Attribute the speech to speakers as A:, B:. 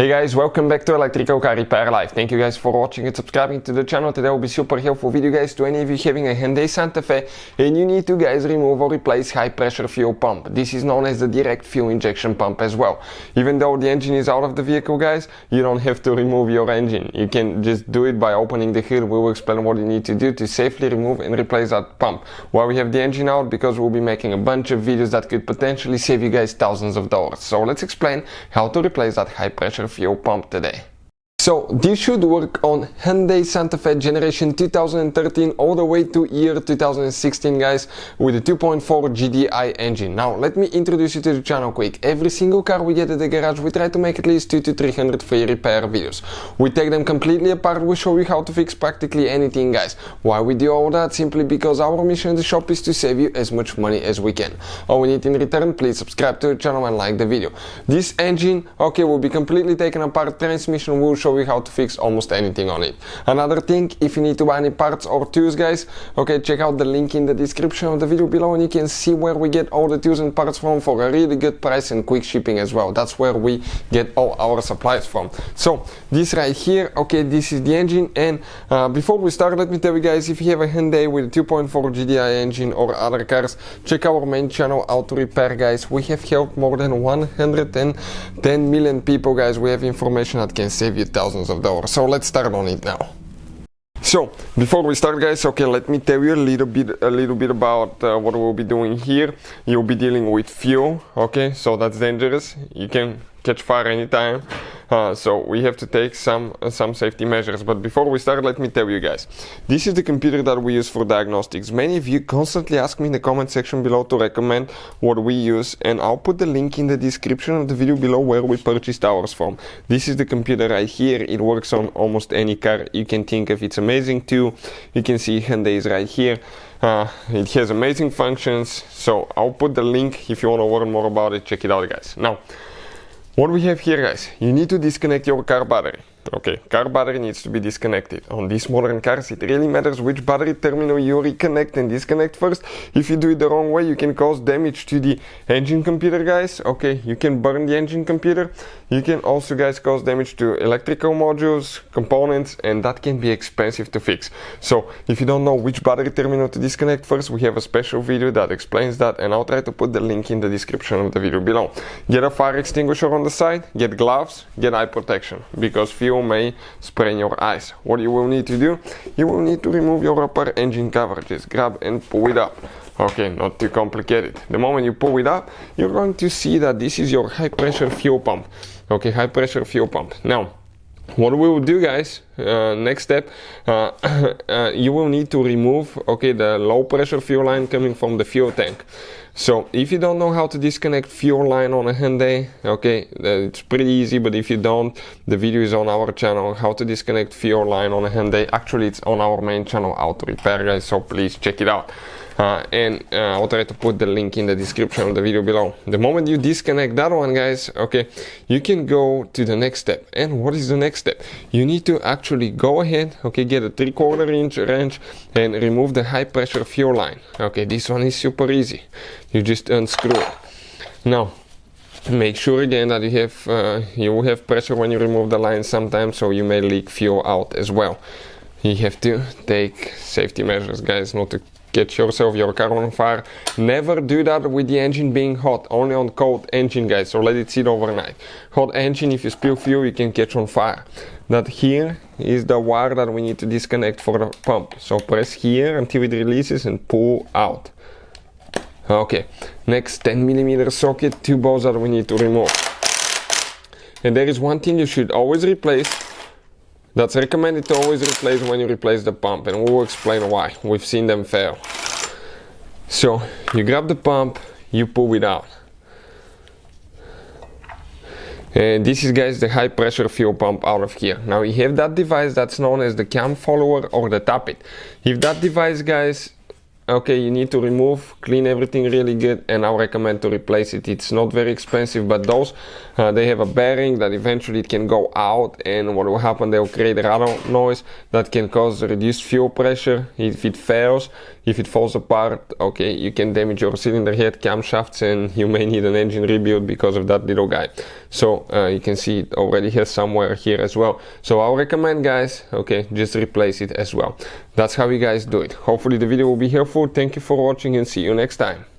A: Hey guys, welcome back to Electrical Car Repair Live. Thank you guys for watching and subscribing to the channel. Today will be super helpful video guys to any of you having a Hyundai Santa Fe and you need to guys remove or replace high pressure fuel pump. This is known as the direct fuel injection pump as well. Even though the engine is out of the vehicle guys, you don't have to remove your engine. You can just do it by opening the hood. We will explain what you need to do to safely remove and replace that pump. While we have the engine out, because we'll be making a bunch of videos that could potentially save you guys thousands of dollars. So let's explain how to replace that high pressure fuel pump today. So this should work on Hyundai Santa Fe generation 2013 all the way to year 2016 guys, with a 2.4 GDI engine. Now let me introduce you to the channel quick. Every single car we get at the garage, we try to make at least 200 to 300 free repair videos. We take them completely apart, we show you how to fix practically anything guys. Why we do all that? Simply because our mission in the shop is to save you as much money as we can. All we need in return, please subscribe to the channel and like the video. This engine, okay, will be completely taken apart. Transmission will show you how to fix almost anything on it. Another thing, if you need to buy any parts or tools guys, okay, check out the link in the description of the video below and you can see where we get all the tools and parts from for a really good price and quick shipping as well. That's where we get all our supplies from. So this right here, okay, this is the engine. And before we start, let me tell you guys, if you have a Hyundai with a 2.4 GDI engine or other cars, check our main channel, Auto Repair guys. We have helped more than 110 million people guys. We have information that can save you thousands of dollars. So let's start on it now. So before we start guys, okay, let me tell you a little bit about what we'll be doing here. You'll be dealing with fuel, okay, so that's dangerous. You can catch fire anytime. So we have to take some safety measures. But before we start, let me tell you guys, this is the computer that we use for diagnostics. Many of you constantly ask me in the comment section below to recommend what we use, and I'll put the link in the description of the video below where we purchased ours from. This is the computer right here. It works on almost any car you can think of. It's amazing too. You can see Hyundai is right here. It has amazing functions, so I'll put the link if you want to learn more about it. Check it out guys. Now, what we have here guys, you need to disconnect your car battery. Okay, car battery needs to be disconnected. On these modern cars, it really matters which battery terminal you reconnect and disconnect first. If you do it the wrong way, you can cause damage to the engine computer guys. Okay, you can burn the engine computer. You can also guys cause damage to electrical modules, components, and that can be expensive to fix. So if you don't know which battery terminal to disconnect first, we have a special video that explains that, and I'll try to put the link in the description of the video below. Get a fire extinguisher on the side, get gloves, get eye protection, because fuel may spray in your eyes. What you will need to do, you will need to remove your upper engine cover. Just grab and pull it up. Okay, not too complicated. The moment you pull it up, you're going to see that this is your high pressure fuel pump. Okay, high pressure fuel pump. Now, what we will do guys, next step, you will need to remove, okay, the low pressure fuel line coming from the fuel tank. So if you don't know how to disconnect fuel line on a Hyundai, okay, it's pretty easy, but if you don't, the video is on our channel, how to disconnect fuel line on a Hyundai. Actually, it's on our main channel, Auto Repair guys, so please check it out. I'll try to put the link in the description of the video below. The moment you disconnect that one guys, okay, you can go to the next step. And what is the next step? You need to actually go ahead, okay, get a 3/4 inch wrench and remove the high pressure fuel line. Okay, this one is super easy. You just unscrew it. Now, make sure again that you will have pressure when you remove the line sometimes, so you may leak fuel out as well. You have to take safety measures guys, not to get your car on fire. Never do that with the engine being hot, only on cold engine guys, so let it sit overnight. Hot engine, if you spill fuel, you can catch on fire. That here is the wire that we need to disconnect for the pump. So press here until it releases and pull out. Okay, next 10mm socket, 2 bolts that we need to remove. And there is one thing you should always replace. That's recommended to always replace when you replace the pump, and we'll explain why. We've seen them fail. So you grab the pump, you pull it out. And this is guys the high pressure fuel pump out of here. Now you have that device that's known as the cam follower or the tappet. If that device guys, okay, you need to remove, clean everything really good, and I recommend to replace it. It's not very expensive, but those they have a bearing that eventually it can go out, and what will happen, they will create a rattle noise that can cause reduced fuel pressure. If it fails, If it falls apart, okay, you can damage your cylinder head, camshafts, and you may need an engine rebuild because of that little guy. So you can see it already has somewhere here as well. So I'll recommend, guys, okay, just replace it as well. That's how you guys do it. Hopefully the video will be helpful. Thank you for watching and see you next time.